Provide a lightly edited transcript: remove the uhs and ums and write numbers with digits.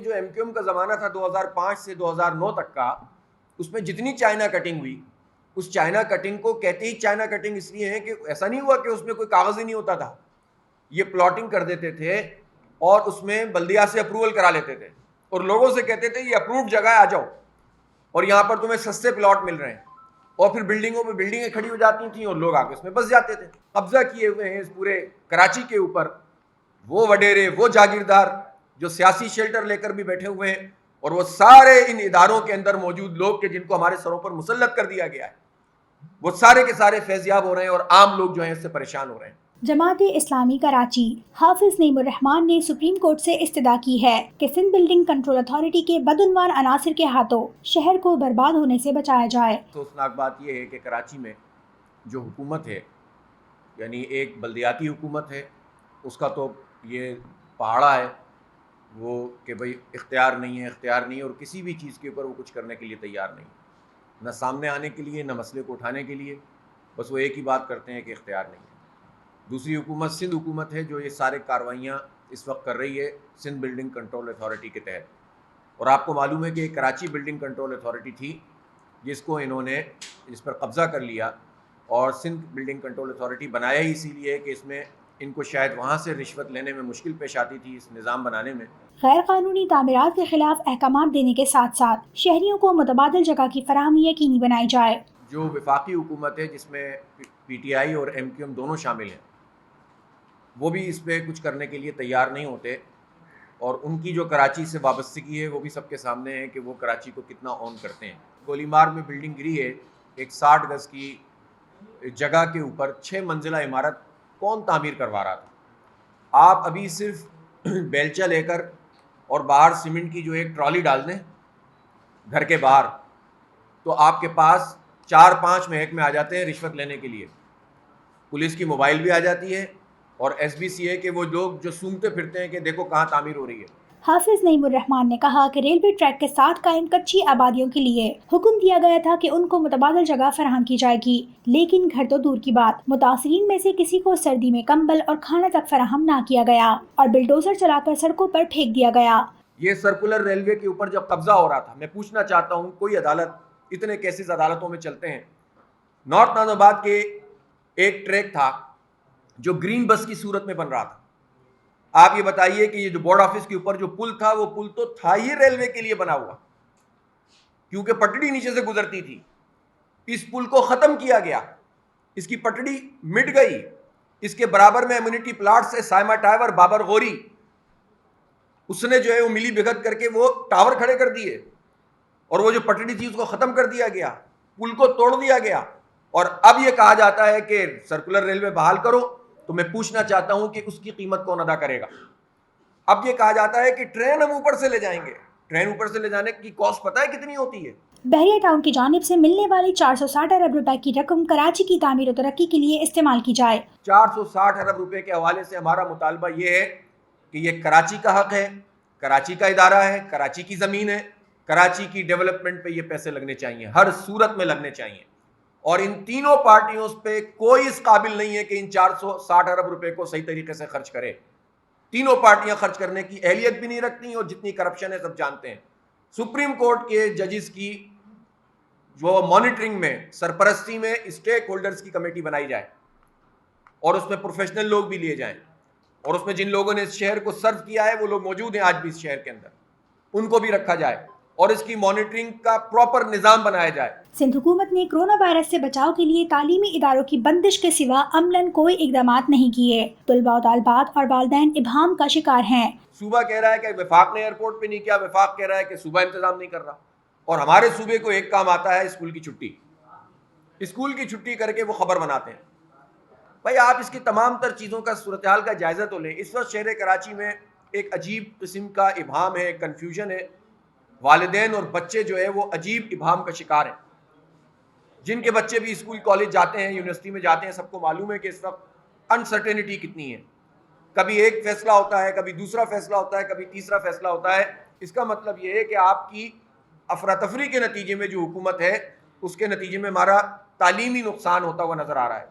جو M Q M کا زمانہ تھا 2005 سے 2009 تک کا، اس میں جتنی چائنا کٹنگ ہوئی، اس چائنا کٹنگ کو کہتے ہی چائنا کٹنگ اس لیے ہے کہ ایسا نہیں ہوا کہ اس میں کوئی کاغذ ہی نہیں ہوتا تھا. یہ پلاٹنگ کر دیتے تھے اور اس میں بلدیہ سے اپروول کرا لیتے تھے اور لوگوں سے کہتے تھے یہ اپرووڈ جگہ ہے، آ جاؤ اور یہاں پر تمہیں سستے پلاٹ مل رہے ہیں، اور پھر بلڈنگوں پہ بلڈنگیں کھڑی ہو جاتی تھیں اور لوگ آ کے اس میں بس جاتے تھے. قبضہ کیے ہوئے ہیں اس پورے کراچی کے اوپر وہ وڈیرے، وہ جاگیردار جو سیاسی شیلٹر لے کر بھی بیٹھے ہوئے ہیں، اور وہ سارے ان اداروں کے اندر موجود لوگ کہ جن کو ہمارے سروں پر مسلط کر دیا گیا ہے، وہ سارے کے سارے فیض یاب ہو رہے ہیں اور عام لوگ جو ہیں اس سے پریشان ہو رہے ہیں. جماعت اسلامی کراچی حافظ نعیم الرحمان نے سپریم کورٹ سے استدعا کی ہے کہ سندھ بلڈنگ کنٹرول اتھارٹی کے بدعنوان عناصر کے ہاتھوں شہر کو برباد ہونے سے بچایا جائے. افسوسناک بات یہ ہے کہ کراچی میں جو حکومت ہے، یعنی ایک بلدیاتی حکومت ہے، اس کا تو یہ پہاڑا ہے وہ کہ بھئی اختیار نہیں ہے اور کسی بھی چیز کے اوپر وہ کچھ کرنے کے لیے تیار نہیں، نہ سامنے آنے کے لیے، نہ مسئلے کو اٹھانے کے لیے. بس وہ ایک ہی بات کرتے ہیں کہ اختیار نہیں ہے. دوسری حکومت سندھ حکومت ہے جو یہ سارے کارروائیاں اس وقت کر رہی ہے سندھ بلڈنگ کنٹرول اتھارٹی کے تحت. اور آپ کو معلوم ہے کہ ایک کراچی بلڈنگ کنٹرول اتھارٹی تھی جس کو انہوں نے اس پر قبضہ کر لیا، اور سندھ بلڈنگ کنٹرول اتھارٹی بنایا ہی اسی لیے کہ اس میں ان کو شاید وہاں سے رشوت لینے میں مشکل پیش آتی تھی اس نظام بنانے میں. غیر قانونی تعمیرات کے خلاف احکامات دینے کے ساتھ ساتھ شہریوں کو متبادل جگہ کی فراہمی یقینی بنائی جائے. جو وفاقی حکومت ہے جس میں پی ٹی آئی اور ایم کیو ایم دونوں شامل ہیں، وہ بھی اس پہ کچھ کرنے کے لیے تیار نہیں ہوتے، اور ان کی جو کراچی سے وابستگی ہے وہ بھی سب کے سامنے ہے کہ وہ کراچی کو کتنا اون کرتے ہیں. گولی مار میں بلڈنگ گری ہے، ایک 60 گز کی جگہ کے اوپر 6 منزلہ عمارت کون تعمیر کروا رہا تھا؟ آپ ابھی صرف بیلچہ لے کر اور باہر سیمنٹ کی جو ایک ٹرالی ڈال دیں گھر کے باہر، تو آپ کے پاس 4-5 محکمے آ جاتے ہیں رشوت لینے کے لیے. پولیس کی موبائل بھی آ جاتی ہے اور ایس بی سی اے کے وہ لوگ جو سونگتے پھرتے ہیں کہ دیکھو کہاں تعمیر ہو رہی ہے. حافظ نعیم الرحمان نے کہا کہ ریلوے ٹریک کے ساتھ قائم کچی آبادیوں کے لیے حکم دیا گیا تھا کہ ان کو متبادل جگہ فراہم کی جائے گی، لیکن گھر تو دور کی بات، متاثرین میں سے کسی کو سردی میں کمبل اور کھانا تک فراہم نہ کیا گیا اور بلڈوزر چلا کر سڑکوں پر پھینک دیا گیا. یہ سرکولر ریلوے کے اوپر جب قبضہ ہو رہا تھا، میں پوچھنا چاہتا ہوں کوئی عدالت، اتنے کیسز عدالتوں میں چلتے ہیں. نارتھ ناظم آباد کے ایک ٹریک تھا جو گرین بس کی صورت میں بن رہا تھا. آپ یہ بتائیے کہ یہ جو بورڈ آفس کے اوپر جو پل تھا، وہ پل تو تھا ہی ریلوے کے لیے بنا ہوا، کیونکہ پٹڑی نیچے سے گزرتی تھی. اس پل کو ختم کیا گیا، اس کی پٹڑی مٹ گئی، اس کے برابر میں امیونٹی پلاٹ سے سائمہ ٹاور بابر غوری اس نے جو ہے وہ ملی بھگت کر کے وہ ٹاور کھڑے کر دیے، اور وہ جو پٹڑی تھی اس کو ختم کر دیا گیا، پل کو توڑ دیا گیا. اور اب یہ کہا جاتا ہے کہ سرکولر ریلوے بحال کرو. تو میں پوچھنا چاہتا ہوں کہ اس کی قیمت کون ادا کرے گا؟ اب یہ کہا جاتا ہے کہ ٹرین ہم اوپر سے لے جائیں گے. ٹرین اوپر سے لے جانے کی کاسٹ پتہ ہے کتنی ہوتی ہے؟ بحریہ ٹاؤن کی جانب سے ملنے والی 460 ارب روپے کی رقم کراچی کی تعمیر و ترقی کے لیے استعمال کی جائے. 460 ارب روپے کے حوالے سے ہمارا مطالبہ یہ ہے کہ یہ کراچی کا حق ہے، کراچی کا ادارہ ہے، کراچی کی زمین ہے، کراچی کی ڈیولپمنٹ پہ یہ پیسے لگنے چاہیے، ہر صورت میں لگنے چاہیے. اور ان تینوں پارٹیوں پہ کوئی اس قابل نہیں ہے کہ ان 460 ارب روپے کو صحیح طریقے سے خرچ کرے. تینوں پارٹیاں خرچ کرنے کی اہلیت بھی نہیں رکھتی، اور جتنی کرپشن ہے سب جانتے ہیں. سپریم کورٹ کے ججز کی جو مانیٹرنگ میں، سرپرستی میں اسٹیک ہولڈرز کی کمیٹی بنائی جائے، اور اس میں پروفیشنل لوگ بھی لیے جائیں، اور اس میں جن لوگوں نے اس شہر کو سرو کیا ہے وہ لوگ موجود ہیں آج بھی اس شہر کے اندر، ان کو بھی رکھا جائے اور اس کی مانیٹرنگ کا پراپر نظام بنایا جائے. سندھ حکومت نے کرونا وائرس سے بچاؤ کے لیے تعلیمی اداروں کی بندش کے سوا عملاً کوئی اقدامات نہیں کیے. طلباء و طالبات اور والدین ابہام کا شکار ہیں. صوبہ کہہ رہا ہے کہ وفاق نے ایئرپورٹ پہ نہیں کیا، وفاق کہہ رہا ہے کہ صوبہ انتظام نہیں کر رہا، اور ہمارے صوبے کو ایک کام آتا ہے اسکول کی چھٹی. اسکول کی چھٹی کر کے وہ خبر بناتے ہیں. بھائی آپ اس کی تمام تر چیزوں کا صورتحال کا جائزہ تو لیں. اس وقت شہر کراچی میں ایک عجیب قسم کا ابہام ہے، کنفیوژن ہے. والدین اور بچے جو ہے وہ عجیب ابہام کا شکار ہیں. جن کے بچے بھی اسکول کالج جاتے ہیں، یونیورسٹی میں جاتے ہیں، سب کو معلوم ہے کہ اس وقت انسرٹینٹی کتنی ہے. کبھی ایک فیصلہ ہوتا ہے، کبھی دوسرا فیصلہ ہوتا ہے، کبھی تیسرا فیصلہ ہوتا ہے. اس کا مطلب یہ ہے کہ آپ کی افراتفری کے نتیجے میں جو حکومت ہے اس کے نتیجے میں ہمارا تعلیمی نقصان ہوتا ہوا نظر آ رہا ہے.